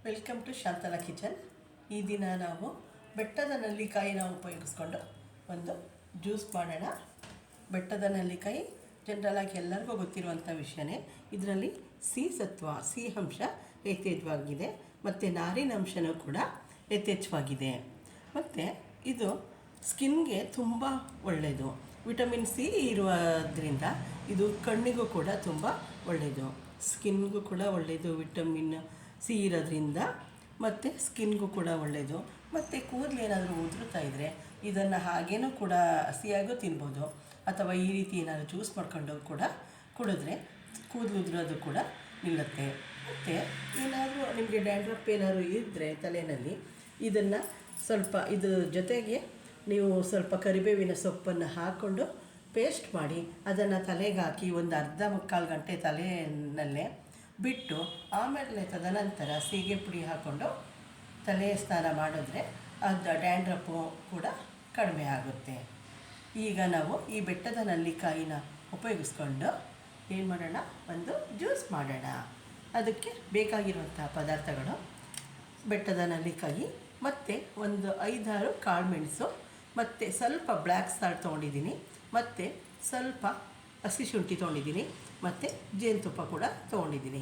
Welcome to Shantala kitchen. ಈ ದಿನ ನಾವು ಬೆಟ್ಟದ ನೆಲ್ಲಿಕಾಯಿನ ಉಪಯೋಗಿಸ್ಕೊಂಡು ಒಂದು ಜ್ಯೂಸ್ ಮಾಡೋಣ. ಬೆಟ್ಟದ ನೆಲ್ಲಿಕಾಯಿ ಜನರಲಾಗಿ ಎಲ್ಲರಿಗೂ ಗೊತ್ತಿರುವಂಥ ವಿಷಯನೇ. ಇದರಲ್ಲಿ ಸಿಹಿ ಅಂಶ ಯಥೇಚ್ಛವಾಗಿದೆ ಮತ್ತು ನಾರಿನ ಅಂಶನೂ ಕೂಡ ಯಥೇಚ್ಛವಾಗಿದೆ. ಮತ್ತು ಇದು ಸ್ಕಿನ್ಗೆ ತುಂಬ ಒಳ್ಳೆಯದು. ವಿಟಮಿನ್ ಸಿ ಇರುವುದರಿಂದ ಇದು ಕಣ್ಣಿಗೂ ಕೂಡ ತುಂಬ ಒಳ್ಳೆಯದು, ಸ್ಕಿನ್ಗೂ ಕೂಡ ಒಳ್ಳೆಯದು. ವಿಟಮಿನ್ ಸಿ ಇರೋದ್ರಿಂದ ಮತ್ತು ಸ್ಕಿನ್ಗೂ ಕೂಡ ಒಳ್ಳೆಯದು. ಮತ್ತು ಕೂದಲು ಏನಾದರೂ ಉದುರುತ್ತಾ ಇದ್ದರೆ ಇದನ್ನು ಹಾಗೇನೂ ಕೂಡ ಹಸಿಯಾಗೂ ತಿನ್ಬೋದು, ಅಥವಾ ಈ ರೀತಿ ಏನಾದರೂ ಜ್ಯೂಸ್ ಮಾಡ್ಕೊಂಡು ಕೂಡ ಕುಡಿದ್ರೆ ಕೂದಲು ಉದುರೋದು ಕೂಡ ನಿಲ್ಲುತ್ತೆ. ಮತ್ತು ಏನಾದರೂ ನಿಮಗೆ ಡ್ಯಾಂಡ್ರಫ್ ಏನಾದರೂ ಇದ್ದರೆ ತಲೆಯಲ್ಲಿ ಇದನ್ನು ಸ್ವಲ್ಪ ಇದ್ರ ಜೊತೆಗೆ ನೀವು ಸ್ವಲ್ಪ ಕರಿಬೇವಿನ ಸೊಪ್ಪನ್ನು ಹಾಕ್ಕೊಂಡು ಪೇಸ್ಟ್ ಮಾಡಿ ಅದನ್ನು ತಲೆಗೆ ಹಾಕಿ ಒಂದು ಅರ್ಧ ಮುಕ್ಕಾಲು ಗಂಟೆ ತಲೆಯಲ್ಲೇ ಬಿಟ್ಟು ಆಮೇಲೆ ತದನಂತರ ಸೀಗೆ ಪುಡಿ ಹಾಕ್ಕೊಂಡು ತಲೆ ಸ್ನಾನ ಮಾಡಿದ್ರೆ ಅದು ಡ್ಯಾಂಡ್ರಫು ಕೂಡ ಕಡಿಮೆ ಆಗುತ್ತೆ. ಈಗ ನಾವು ಈ ಬೆಟ್ಟದ ನೆಲ್ಲಿಕಾಯಿನ ಉಪಯೋಗಿಸ್ಕೊಂಡು ಏನು ಮಾಡೋಣ, ಒಂದು ಜ್ಯೂಸ್ ಮಾಡೋಣ. ಅದಕ್ಕೆ ಬೇಕಾಗಿರುವಂಥ ಪದಾರ್ಥಗಳು ಬೆಟ್ಟದ ನೆಲ್ಲಿಕಾಯಿ ಮತ್ತು ಒಂದು 5-6 ಕಾಳುಮೆಣಸು ಮತ್ತು ಸ್ವಲ್ಪ ಬ್ಲ್ಯಾಕ್ ಸಾಲ್ಟ್ ತೊಗೊಂಡಿದ್ದೀನಿ, ಮತ್ತು ಸ್ವಲ್ಪ ಹಸಿ ಶುಂಠಿ ತೊಗೊಂಡಿದ್ದೀನಿ, ಮತ್ತು ಜೇನುತುಪ್ಪ ಕೂಡ ತೊಗೊಂಡಿದ್ದೀನಿ.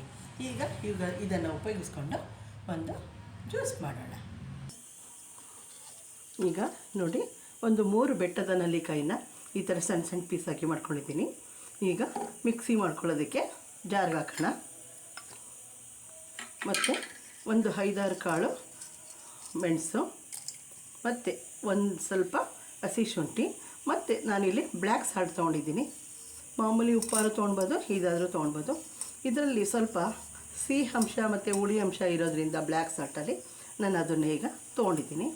ಈಗ ಇದನ್ನು ಉಪಯೋಗಿಸ್ಕೊಂಡು ಒಂದು ಜ್ಯೂಸ್ ಮಾಡೋಣ. ಈಗ ನೋಡಿ, ಒಂದು 3 ಬೆಟ್ಟದ ನೆಲ್ಲಿಕಾಯಿನ ಈ ಥರ ಸಣ್ಣ ಸಣ್ಣ ಪೀಸ್ ಹಾಕಿ ಮಾಡ್ಕೊಂಡಿದ್ದೀನಿ. ಈಗ ಮಿಕ್ಸಿ ಮಾಡ್ಕೊಳ್ಳೋದಕ್ಕೆ ಜಾರ್ಗೆ ಹಾಕೋಣ. ಮತ್ತು ಒಂದು 5-6 ಕಾಳು ಮೆಣಸು, ಮತ್ತು ಒಂದು ಸ್ವಲ್ಪ ಹಸಿ ಶುಂಠಿ, ಮತ್ತು ನಾನಿಲ್ಲಿ ಬ್ಲ್ಯಾಕ್ ಸಾಲ್ಟ್ ತೊಗೊಂಡಿದ್ದೀನಿ. ಮಾಮೂಲಿ ಉಪ್ಪಾರು ತೊಗೊಳ್ಬೋದು, ಇದಾದರೂ ತೊಗೊಳ್ಬೋದು. ಇದರಲ್ಲಿ ಸ್ವಲ್ಪ ಸಿಹಿ ಅಂಶ ಮತ್ತು ಹುಳಿ ಅಂಶ ಇರೋದ್ರಿಂದ ಬ್ಲ್ಯಾಕ್ ಸಾಲ್ಟಲ್ಲಿ ನಾನು ಅದನ್ನು ಈಗ ತೊಗೊಂಡಿದ್ದೀನಿ.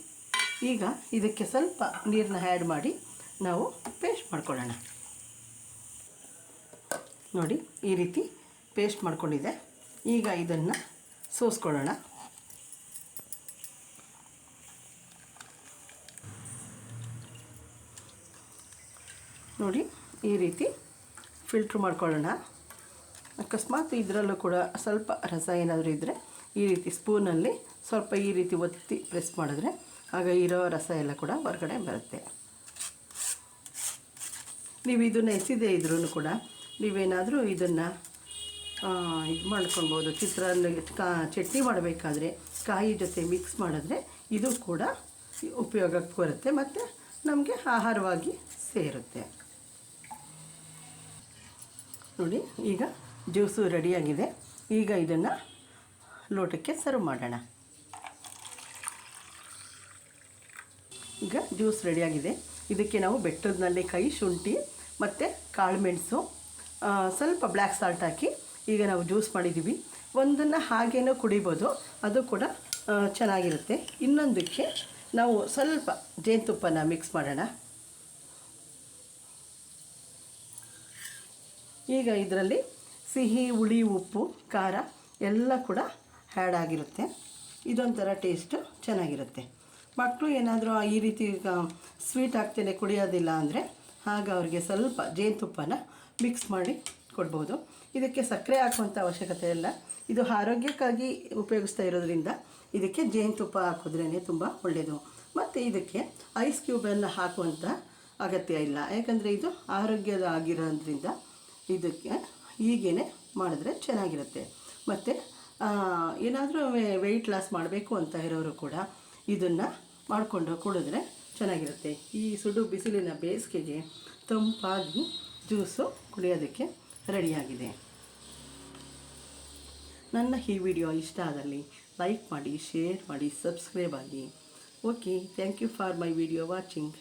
ಈಗ ಇದಕ್ಕೆ ಸ್ವಲ್ಪ ನೀರನ್ನ ಆ್ಯಡ್ ಮಾಡಿ ನಾವು ಪೇಸ್ಟ್ ಮಾಡ್ಕೊಳ್ಳೋಣ. ನೋಡಿ, ಈ ರೀತಿ ಪೇಸ್ಟ್ ಮಾಡ್ಕೊಂಡಿದ್ದೆ. ಈಗ ಇದನ್ನು ಸೋಸ್ಕೊಳ್ಳೋಣ. ನೋಡಿ, ಈ ರೀತಿ ಫಿಲ್ಟ್ರ್ ಮಾಡ್ಕೊಳ್ಳೋಣ. ಅಕಸ್ಮಾತ್ ಇದರಲ್ಲೂ ಕೂಡ ಸ್ವಲ್ಪ ರಸ ಏನಾದರೂ ಇದ್ದರೆ ಈ ರೀತಿ ಸ್ಪೂನಲ್ಲಿ ಸ್ವಲ್ಪ ಈ ರೀತಿ ಒತ್ತಿ ಪ್ರೆಸ್ ಮಾಡಿದ್ರೆ ಆಗ ಇರೋ ರಸ ಎಲ್ಲ ಕೂಡ ಹೊರಗಡೆ ಬರುತ್ತೆ. ನೀವು ಇದನ್ನು ಎಸಿದೇ ಇದ್ರೂ ಕೂಡ ನೀವೇನಾದರೂ ಇದನ್ನು ಇದು ಮಾಡ್ಕೊಳ್ಬೋದು. ಚಿತ್ರಾನ್ನ ಚಟ್ನಿ ಮಾಡಬೇಕಾದ್ರೆ ಕಾಯಿ ಜೊತೆ ಮಿಕ್ಸ್ ಮಾಡಿದ್ರೆ ಇದು ಕೂಡ ಉಪಯೋಗಕ್ಕೆ ಬರುತ್ತೆ ಮತ್ತು ನಮಗೆ ಆಹಾರವಾಗಿ ಸೇರುತ್ತೆ. ನೋಡಿ, ಈಗ ಜ್ಯೂಸು ರೆಡಿಯಾಗಿದೆ. ಈಗ ಇದನ್ನು ಲೋಟಕ್ಕೆ ಸರ್ವ್ ಮಾಡೋಣ. ಈಗ ಜ್ಯೂಸ್ ರೆಡಿಯಾಗಿದೆ. ಇದಕ್ಕೆ ನಾವು ಬೆಟ್ಟದ ನೆಲ್ಲಿಕಾಯಿ, ಶುಂಠಿ ಮತ್ತು ಕಾಳುಮೆಣಸು, ಸ್ವಲ್ಪ ಬ್ಲ್ಯಾಕ್ ಸಾಲ್ಟ್ ಹಾಕಿ ಈಗ ನಾವು ಜ್ಯೂಸ್ ಮಾಡಿದ್ದೀವಿ. ಒಂದನ್ನು ಹಾಗೇನೂ ಕುಡಿಬೋದು, ಅದು ಕೂಡ ಚೆನ್ನಾಗಿರುತ್ತೆ. ಇನ್ನೊಂದಕ್ಕೆ ನಾವು ಸ್ವಲ್ಪ ಜೇನುತುಪ್ಪನ ಮಿಕ್ಸ್ ಮಾಡೋಣ. ಈಗ ಇದರಲ್ಲಿ ಸಿಹಿ, ಹುಳಿ, ಉಪ್ಪು, ಖಾರ ಎಲ್ಲ ಕೂಡ ಆ್ಯಡ್ ಆಗಿರುತ್ತೆ. ಇದೊಂಥರ ಟೇಸ್ಟು ಚೆನ್ನಾಗಿರುತ್ತೆ. ಮಕ್ಕಳು ಏನಾದರೂ ಈ ರೀತಿ ಸ್ವೀಟ್ ಹಾಕ್ತೇನೆ ಕುಡಿಯೋದಿಲ್ಲ ಅಂದರೆ ಆಗ ಅವ್ರಿಗೆ ಸ್ವಲ್ಪ ಜೇನುತುಪ್ಪನ ಮಿಕ್ಸ್ ಮಾಡಿ ಕೊಡ್ಬೋದು. ಇದಕ್ಕೆ ಸಕ್ಕರೆ ಹಾಕುವಂಥ ಅವಶ್ಯಕತೆ ಇಲ್ಲ. ಇದು ಆರೋಗ್ಯಕ್ಕಾಗಿ ಉಪಯೋಗಿಸ್ತಾ ಇರೋದ್ರಿಂದ ಇದಕ್ಕೆ ಜೇನುತುಪ್ಪ ಹಾಕಿದ್ರೇ ತುಂಬ ಒಳ್ಳೆಯದು. ಮತ್ತು ಇದಕ್ಕೆ ಐಸ್ ಕ್ಯೂಬನ್ನು ಹಾಕುವಂಥ ಅಗತ್ಯ ಇಲ್ಲ, ಯಾಕಂದರೆ ಇದು ಆರೋಗ್ಯದ ಆಗಿರೋದ್ರಿಂದ ಇದಕ್ಕೆ ಹೀಗೇ ಮಾಡಿದ್ರೆ ಚೆನ್ನಾಗಿರುತ್ತೆ. ಮತ್ತು ಏನಾದರೂ ವೆಯ್ಟ್ ಲಾಸ್ ಮಾಡಬೇಕು ಅಂತ ಇರೋರು ಕೂಡ ಇದನ್ನು ಮಾಡಿಕೊಂಡು ಕುಡಿದ್ರೆ ಚೆನ್ನಾಗಿರುತ್ತೆ. ಈ ಸುಡು ಬಿಸಿಲಿನ ಬೇಸಿಗೆಗೆ ತಂಪಾಗಿ ಜ್ಯೂಸು ಕುಡಿಯೋದಕ್ಕೆ ರೆಡಿಯಾಗಿದೆ. ನನ್ನ ಈ ವಿಡಿಯೋ ಇಷ್ಟ ಆದಲ್ಲಿ ಲೈಕ್ ಮಾಡಿ, ಶೇರ್ ಮಾಡಿ, ಸಬ್ಸ್ಕ್ರೈಬ್ ಆಗಿ. Okay, thank you for my video watching.